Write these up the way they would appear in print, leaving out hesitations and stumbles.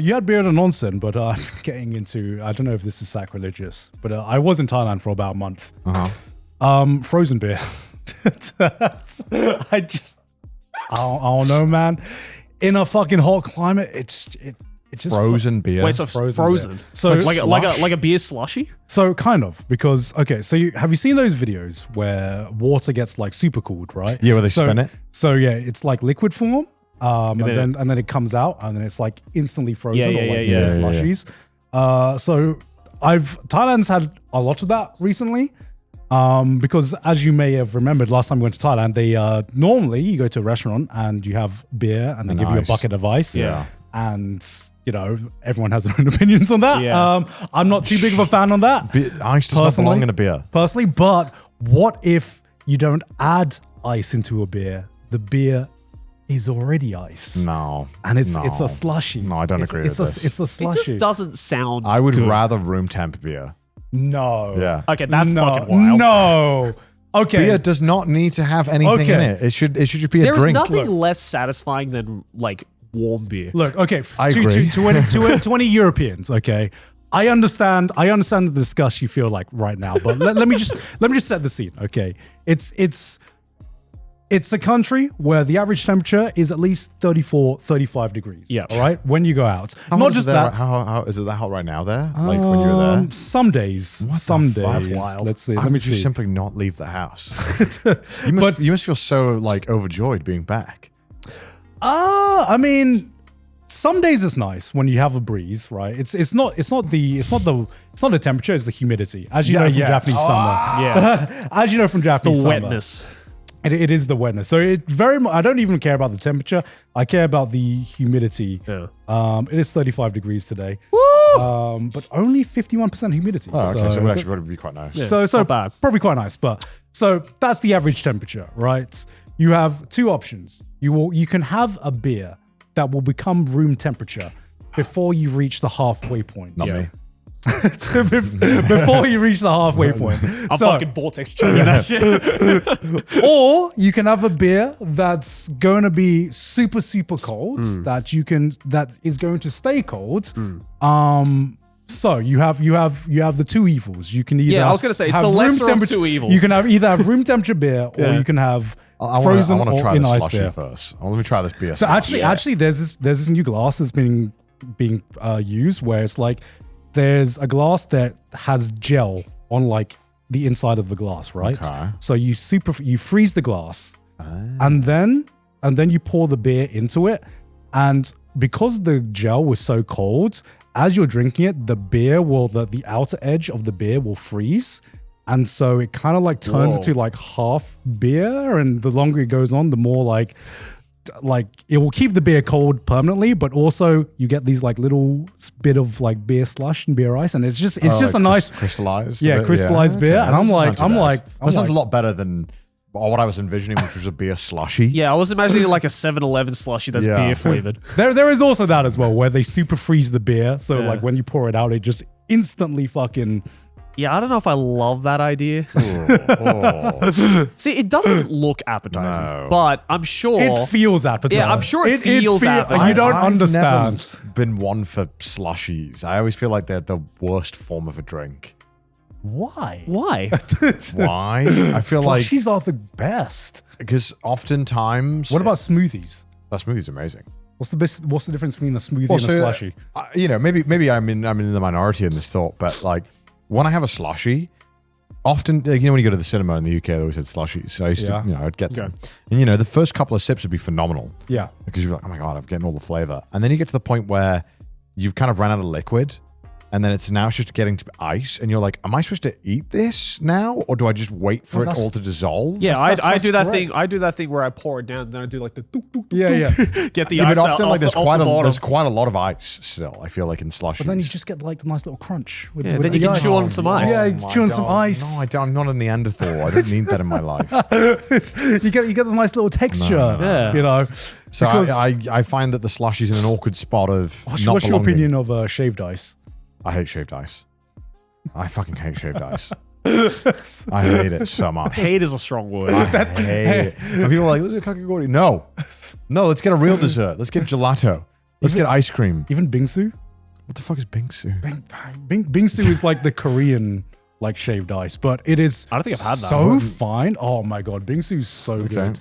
You had beer and onsen, but I'm getting into, I don't know if this is sacrilegious, but I was in Thailand for about a month. Frozen beer. I don't know, man. In a fucking hot climate, it's just frozen beer. Wait, so frozen. So like a beer slushy? So kind of, because okay, so have you seen those videos where water gets like super cooled, right? Yeah, where they spin it. So yeah, it's like liquid form. And then it comes out, and then it's like instantly frozen, slushies. So Thailand's had a lot of that recently, because as you may have remembered, last time we went to Thailand, they normally you go to a restaurant and you have beer, and they give you a bucket of ice. Yeah, and you know everyone has their own opinions on that. Yeah. I'm not too big of a fan on that. Ice does not belong in a beer, personally. But what if you don't add ice into a beer? The beer is already ice. No. And it's a slushy. No, I don't agree with this. It's a slushy. It just doesn't sound I would good. rather room temp beer. No. Yeah. Okay, that's fucking wild. No. Okay. Beer does not need to have anything in it. It should just be a drink. There is nothing less satisfying than like warm beer. Look, okay, I agree. 20 Europeans, okay. I understand the disgust you feel like right now, but let me just set the scene, okay? It's a country where the average temperature is at least 34, 35 degrees. Yeah. All right? When you go out. How Not hot just is it there? that. How is it that hot right now there? Like when you were there? Some days. Some days. That's wild. Let's see. I Let me would just see. simply not leave the house. you must feel so like overjoyed being back. I mean, some days it's nice when you have a breeze, right? It's not the temperature, it's the humidity. As you know from Japanese summer. Yeah. As you know from Japanese The summer. wetness. It is the wetness. So it very much, I don't even care about the temperature. I care about the humidity. Yeah. It is 35 degrees today. Woo! But only 51% humidity. Oh, okay. So it would actually probably be quite nice. Yeah. So not bad. Probably quite nice. But so that's the average temperature, right? You have two options. You can have a beer that will become room temperature before you reach the halfway point. Not me. Before you reach the halfway point. I'm fucking vortex chilling that shit. Or you can have a beer that's going to be super, super cold, that is going to stay cold. So you have the two evils. You can either I was gonna say it's have the room lesser of temperature- two evils. You can either have room temperature beer, or you can have frozen I want to try or in this ice slushy beer. first. Let me try this beer. So actually, there's this new glass that's being used where it's like there's a glass that has gel on like the inside of the glass, right? Okay. So you freeze the glass, and then you pour the beer into it, and because the gel was so cold, as you're drinking it, the outer edge of the beer will freeze. And so it kind of like turns into like half beer. And the longer it goes on, the more like it will keep the beer cold permanently, but also you get these like little bit of like beer slush and beer ice. And it's just a nice crystallized. crystallized beer. Okay. And I'm That like, sounds a lot better than what I was envisioning, which was a beer slushy. Yeah, I was imagining like a 7-Eleven slushy that's beer flavored. there is also that as well, where they super freeze the beer. So like when you pour it out, it just instantly fucking... Yeah, I don't know if I love that idea. See, it doesn't look appetizing, but I'm sure it feels appetizing. Yeah, I'm sure it feels appetizing. You don't I've understand. Never been one for slushies. I always feel like they're the worst form of a drink. Why? Why? Why? I feel like slushies are the best. because oftentimes, What about smoothies? that smoothie's amazing. What's the difference between a smoothie and a slushie? Maybe I'm in the minority in this thought, but like when I have a slushie, often when you go to the cinema in the UK, they always had slushies. So I used to, I'd get them, and the first couple of sips would be phenomenal. Yeah, because you're like, oh my god, I'm getting all the flavor, and then you get to the point where you've kind of run out of liquid. And then it's just getting to ice, and you're like, "Am I supposed to eat this now, or do I just wait for it all to dissolve?" Yeah, I do that correct. thing. I do that thing where I pour it down, and then I do like the doop, doop, doop, Yeah. doop, get the Yeah, ice but out often off like the bottom. there's quite a lot of ice still. I feel like in slushies. But then you just get like the nice little crunch. With Yeah, with then the you can ice. chew on some ice. Yeah, Oh my chew on some God. ice. No, I don't, I'm not a Neanderthal. I don't need that in my life. you get the nice little texture. Yeah. So because- I find that the slushie's in an awkward spot of What's not your belonging. opinion of shaved ice? I hate shaved ice. I fucking hate shaved ice. I hate it so much. Hate is a strong word. I hate it. And people are like, let's get kakagori. No, let's get a real dessert. Let's get gelato. Let's get ice cream. Even bingsu. What the fuck is bingsu? Bingsu is like the Korean like shaved ice, but it is. I don't think I've had that. So fine. Oh my god, bingsu is so good.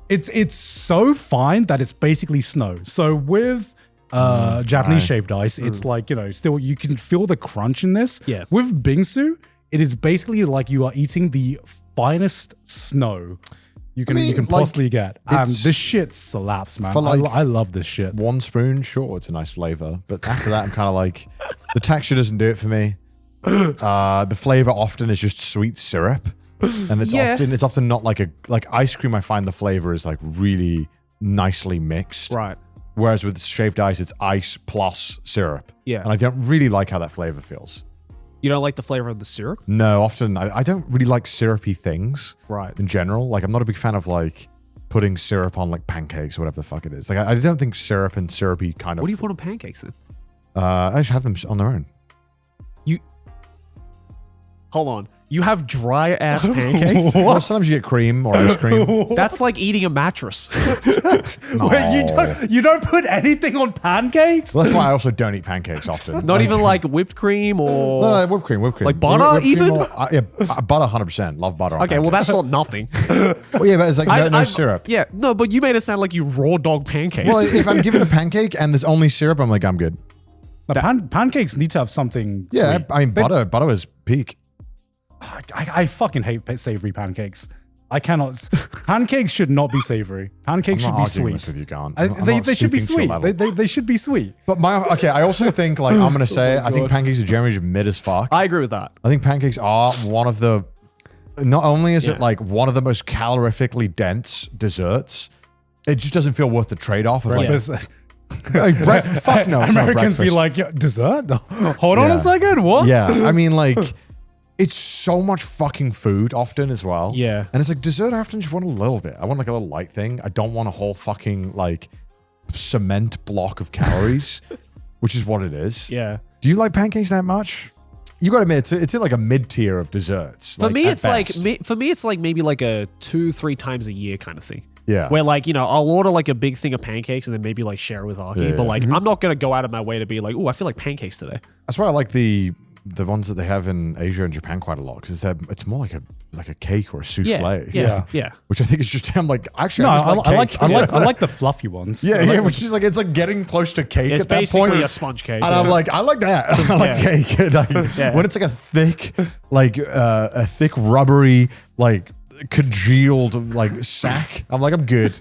It's so fine that it's basically snow. So with Japanese shaved ice, it's like, you know, still you can feel the crunch in this. Yeah. With bingsu, it is basically like you are eating the finest snow you can possibly get. And this shit slaps, man. I love this shit. One spoon, sure, it's a nice flavor. But after that, I'm kind of like, the texture doesn't do it for me. The flavor often is just sweet syrup. And it's often not like ice cream. I find the flavor is like really nicely mixed. Right. Whereas with shaved ice, it's ice plus syrup. Yeah. And I don't really like how that flavor feels. You don't like the flavor of the syrup? No, often I don't really like syrupy things. Right. In general. Like, I'm not a big fan of like putting syrup on like pancakes or whatever the fuck it is. Like, I don't think syrup and syrupy kind of. What do you put on pancakes then? I just have them on their own. Hold on. You have dry ass pancakes? Well, sometimes you get cream or ice cream. That's like eating a mattress. No. Wait, you don't put anything on pancakes? Well, that's why I also don't eat pancakes often. Not even like whipped cream or No, whipped cream. like butter Whipped cream even? Butter 100%. Love butter on Okay, well pancakes. that's not nothing. Well, yeah, but it's like no syrup. Yeah, no, but you made it sound like you raw dog pancakes. Well, if I'm given a pancake and there's only syrup, I'm like, I'm good. No, pancakes need to have something Yeah, sweet. I mean, butter is peak. I fucking hate savory pancakes. I cannot. Pancakes should not be savory. Pancakes I'm should not be arguing sweet. this with you, Garn. They should be sweet. They should be sweet. But I also think, like, I'm going to say, I think pancakes are generally just mid as fuck. I agree with that. I think pancakes are one of the, not only is it like one of the most calorifically dense desserts, it just doesn't feel worth the trade-off of Breakfast. breakfast. Fuck no. It's not Americans be breakfast. like, "Yeah, dessert? Hold on a second. What? Yeah, I mean, like, it's so much fucking food often as well. Yeah. And it's like dessert, I often just want a little bit. I want like a little light thing. I don't want a whole fucking like cement block of calories, which is what it is. Yeah. Do you like pancakes that much? You gotta admit, it's in like a mid-tier of desserts. For me, it's best. like maybe like a 2-3 times a year kind of thing. Yeah. Where like, you know, I'll order like a big thing of pancakes and then maybe like share it with Aki. Yeah. But like, I'm not going to go out of my way to be like, oh, I feel like pancakes today. That's why I like the ones that they have in Asia and Japan quite a lot, because it's more like a cake or a souffle. Yeah. Which I think is just, I'm like, actually, No, I just like cake. I like the fluffy ones. Yeah, which is like, it's like getting close to cake It's at that basically point. a sponge cake. And I'm like, I like that. I like cake. Like, when it's like a thick, rubbery, like congealed like sack, I'm like, I'm good.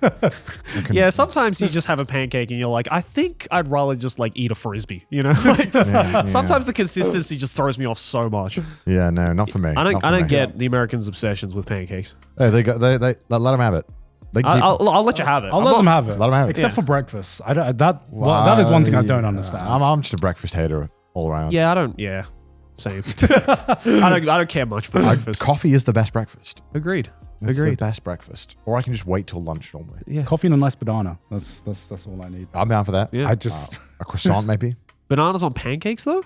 Yeah, sometimes you just have a pancake and you're like, I think I'd rather just like eat a Frisbee, you know? Like just, sometimes the consistency just throws me off so much. Yeah, no, not for me. I don't get the Americans' obsessions with pancakes. Hey, they let them have it. I'll let you have it. I'll let them have it. Let them have it. Except for breakfast. That is one thing I don't understand. I'm just a breakfast hater all around. Yeah, I don't. Yeah, same. I don't care much for breakfast. Coffee is the best breakfast. Agreed. It's the best breakfast. Or I can just wait till lunch normally. Yeah. Coffee and a nice banana. That's all I need. I'm down for that. Yeah. I just A croissant maybe. Bananas on pancakes though?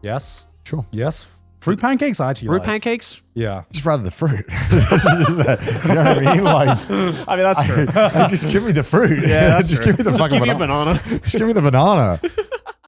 yes, Sure. yes. Fruit pancakes, I actually Fruit like. Pancakes? Yeah. Just rather the fruit. You know what I mean? Like, I mean, that's true. just give me the fruit. Yeah, that's just true. give me the Just fucking give me a banana. Just give me the banana.